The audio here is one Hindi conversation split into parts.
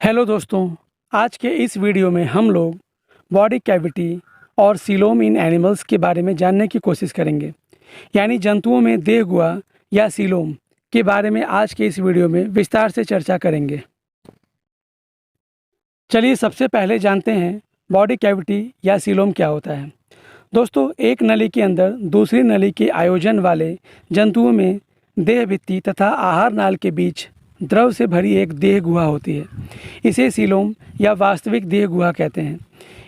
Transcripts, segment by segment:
हेलो दोस्तों, आज के इस वीडियो में हम लोग बॉडी कैविटी और सीलोम इन एनिमल्स के बारे में जानने की कोशिश करेंगे। यानी जंतुओं में देह गुहा या सीलोम के बारे में आज के इस वीडियो में विस्तार से चर्चा करेंगे। चलिए सबसे पहले जानते हैं बॉडी कैविटी या सीलोम क्या होता है। दोस्तों, एक नली के अंदर दूसरी नली के आयोजन वाले जंतुओं में देह भित्ति तथा आहार नाल के बीच द्रव से भरी एक देह गुहा होती है। इसे सीलोम या वास्तविक देह गुहा कहते हैं।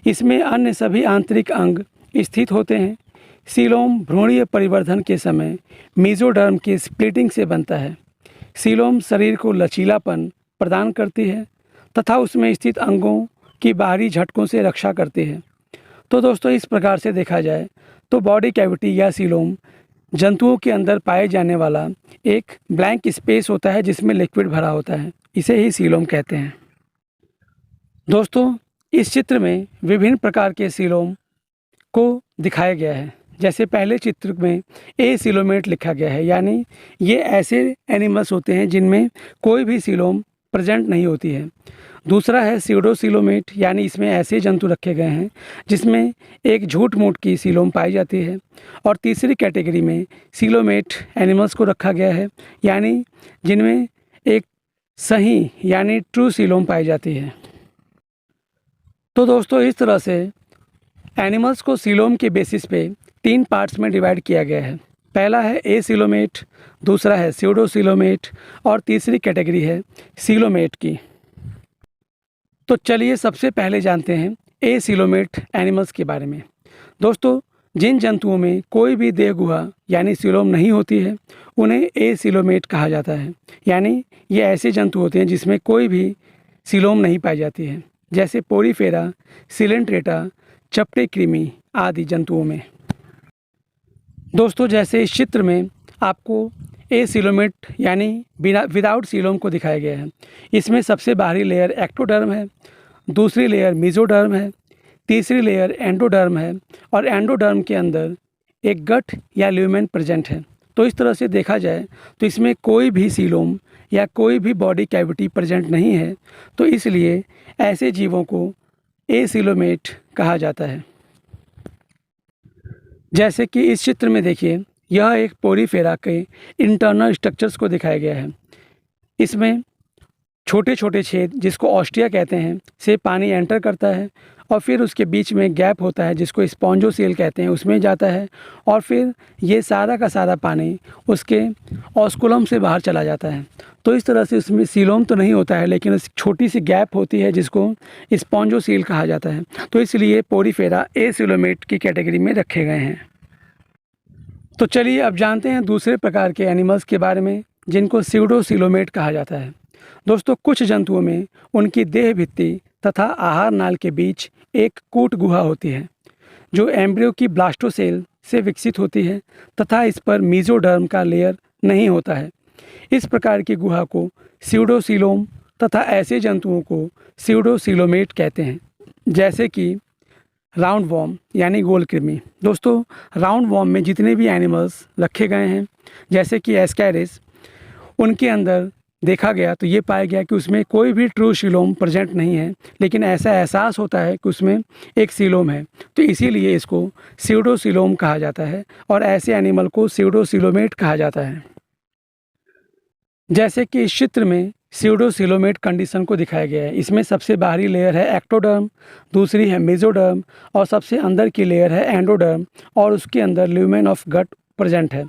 इसमें अन्य सभी आंतरिक अंग स्थित होते हैं। सीलोम भ्रूणीय परिवर्धन के समय मेसोडर्म के स्प्लिटिंग से बनता है। सीलोम शरीर को लचीलापन प्रदान करती है तथा उसमें स्थित अंगों की बाहरी झटकों से रक्षा करती है। तो दोस्तों, इस प्रकार से देखा जाए तो बॉडी कैविटी या सीलोम जंतुओं के अंदर पाए जाने वाला एक ब्लैंक स्पेस होता है जिसमें लिक्विड भरा होता है। इसे ही सीलोम कहते हैं। दोस्तों, इस चित्र में विभिन्न प्रकार के सीलोम को दिखाया गया है। जैसे पहले चित्र में एसीलोमेट लिखा गया है, यानी ये ऐसे एनिमल्स होते हैं जिनमें कोई भी सीलोम प्रेजेंट नहीं होती है। दूसरा है सीडोसीलोमेट, यानी इसमें ऐसे जंतु रखे गए हैं जिसमें एक झूठ मूठ की सीलोम पाई जाती है। और तीसरी कैटेगरी में सीलोमेट एनिमल्स को रखा गया है, यानी जिनमें एक सही यानी ट्रू सीलोम पाई जाती है। तो दोस्तों, इस तरह से एनिमल्स को सीलोम के बेसिस पे 3 पार्ट्स में डिवाइड किया गया है। पहला है एसीलोमेट, दूसरा है सीडोसीलोमेट और तीसरी कैटेगरी है सीलोमेट की। तो चलिए सबसे पहले जानते हैं एसीलोमेट एनिमल्स के बारे में। दोस्तों, जिन जंतुओं में कोई भी देह गुहा यानी सीलोम नहीं होती है उन्हें एसीलोमेट कहा जाता है। यानी ये ऐसे जंतु होते हैं जिसमें कोई भी सीलोम नहीं पाई जाती है, जैसे पोरीफेरा, सिलेंट्रेटा, चपटे कृमि आदि जंतुओं में। दोस्तों, जैसे इस चित्र में आपको एसीलोमेट यानी विदाउट सीलोम को दिखाया गया है। इसमें सबसे बाहरी लेयर एक्टोडर्म है, दूसरी लेयर मेसोडर्म है, तीसरी लेयर एंडोडर्म है और एंडोडर्म के अंदर एक गट या ल्यूमेन प्रेजेंट है। तो इस तरह से देखा जाए तो इसमें कोई भी सीलोम या कोई भी बॉडी कैविटी प्रेजेंट नहीं है। तो इसलिए ऐसे जीवों को एसीलोमेट कहा जाता है। जैसे कि इस चित्र में देखिए, यह एक पोरीफेरा के इंटरनल स्ट्रक्चर्स को दिखाया गया है। इसमें छोटे छोटे छेद, जिसको ऑस्टिया कहते हैं, से पानी एंटर करता है और फिर उसके बीच में गैप होता है जिसको स्पॉन्जोसेल कहते हैं, उसमें जाता है और फिर ये सारा का सारा पानी उसके ऑस्कुलम से बाहर चला जाता है। तो इस तरह से उसमें सीलोम तो नहीं होता है, लेकिन उस छोटी सी गैप होती है जिसको स्पॉन्जोसेल कहा जाता है। तो इसलिए पोरीफेरा एसीलोमेट की कैटेगरी में रखे गए हैं। तो चलिए अब जानते हैं दूसरे प्रकार के एनिमल्स के बारे में जिनको सीडोसीलोमेट कहा जाता है। दोस्तों, कुछ जंतुओं में उनकी देह भित्ति तथा आहार नाल के बीच एक कूट गुहा होती है जो एम्ब्रियो की ब्लास्टोसेल से विकसित होती है तथा इस पर मेसोडर्म का लेयर नहीं होता है। इस प्रकार की गुहा को सीडोसीलोम तथा ऐसे जंतुओं को सीडोसीलोमेट कहते हैं, जैसे कि राउंड वॉर्म यानी गोल कृमि। दोस्तों, राउंड वॉर्म में जितने भी एनिमल्स रखे गए हैं, जैसे कि एस्कैरिस, उनके अंदर देखा गया तो ये पाया गया कि उसमें कोई भी ट्रू सीलोम प्रेजेंट नहीं है, लेकिन ऐसा एहसास होता है कि उसमें एक सीलोम है। तो इसीलिए इसको सीडोसीलोम कहा जाता है और ऐसे एनिमल को सीडोसीलोमेट कहा जाता है। जैसे कि इस चित्र में सीडोसीलोमेट कंडीशन को दिखाया गया है। इसमें सबसे बाहरी लेयर है एक्टोडर्म, दूसरी है मेसोडर्म और सबसे अंदर की लेयर है एंडोडर्म और उसके अंदर ल्यूमेन ऑफ गट प्रेजेंट है।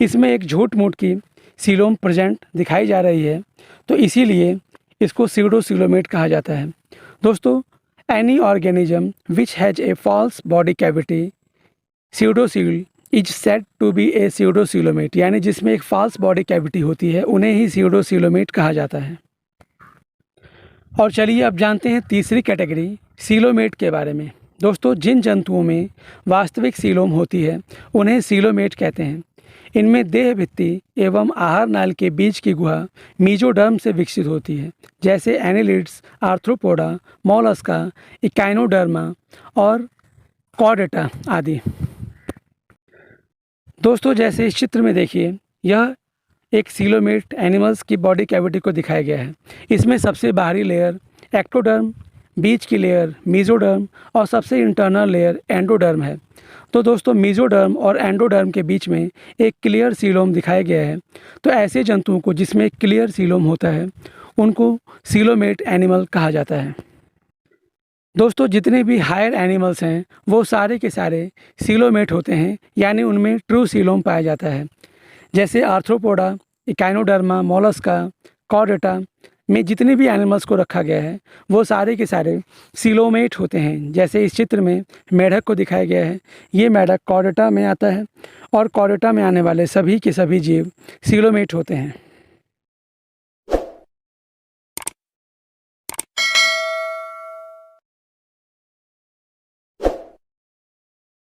इसमें एक झूठ मूठ की सीलोम प्रेजेंट दिखाई जा रही है, तो इसीलिए इसको सीडोसीलोमेट कहा जाता है। दोस्तों, any organism which has a false body cavity pseudocoel is said to be a pseudocoelomate, यानी जिसमें एक फॉल्स बॉडी कैविटी होती है उन्हें ही सीडोसीलोमेट कहा जाता है। और चलिए अब जानते हैं तीसरी कैटेगरी सीलोमेट के बारे में। दोस्तों, जिन जंतुओं में वास्तविक सीलोम होती है उन्हें सीलोमेट कहते हैं। इनमें देह भित्ति एवं आहार नाल के बीच की गुहा मेसोडर्म से विकसित होती है, जैसे एनेलिड्स, आर्थ्रोपोडा, मोलस्का, इकाइनोडर्मा और कॉर्डेटा आदि। दोस्तों, जैसे इस चित्र में देखिए, यह एक सीलोमेट एनिमल्स की बॉडी कैविटी को दिखाया गया है। इसमें सबसे बाहरी लेयर एक्टोडर्म, बीच की लेयर मेसोडर्म और सबसे इंटरनल लेयर एंडोडर्म है। तो दोस्तों मेसोडर्म और एंडोडर्म के बीच में एक क्लियर सीलोम दिखाया गया है। तो ऐसे जंतुओं को जिसमें क्लियर सीलोम होता है उनको सीलोमेट एनिमल कहा जाता है। दोस्तों जितने भी हायर एनिमल्स हैं वो सारे के सारे सीलोमेट होते हैं, यानी उनमें ट्रू सीलोम पाया जाता है। जैसे आर्थ्रोपोडा, इकाइनोडर्मा, मोलस्का, कॉर्डेटा में जितने भी एनिमल्स को रखा गया है वो सारे के सारे सीलोमेट होते हैं। जैसे इस चित्र में मेढक को दिखाया गया है, ये मेढक कॉर्डेटा में आता है और कॉर्डेटा में आने वाले सभी के सभी जीव सीलोमेट होते हैं।